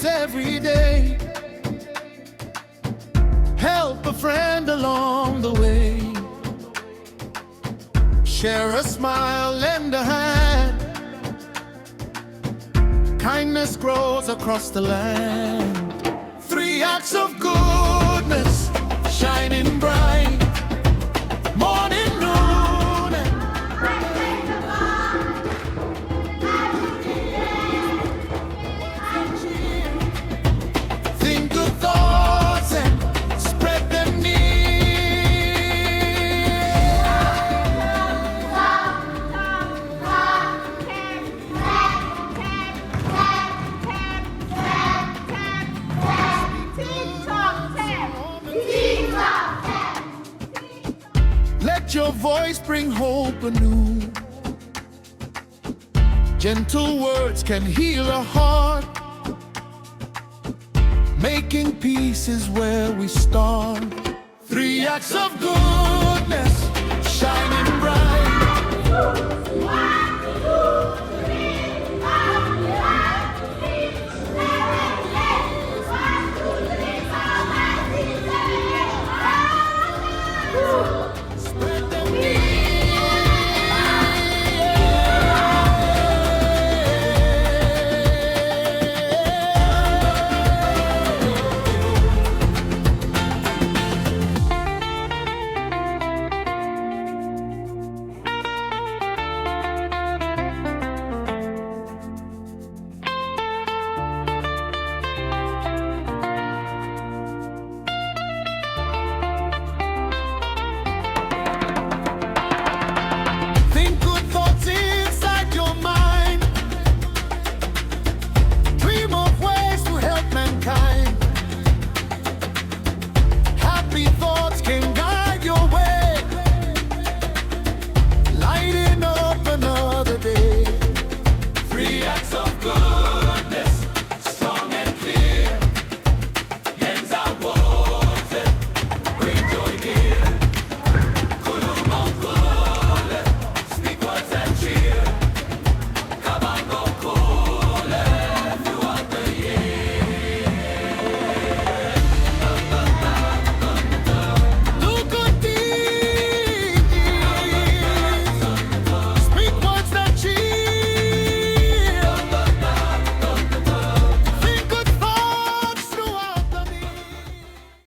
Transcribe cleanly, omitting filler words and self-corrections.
Every day, help a friend along the way, share a smile, lend a hand, kindness grows across the land. 3 acts of goodness, shining bright, morning, noon, and think good thoughts and spread them near. Let your voice bring hope anew. Gentle words can heal a heart. Making peace is where we start. 3 acts of good.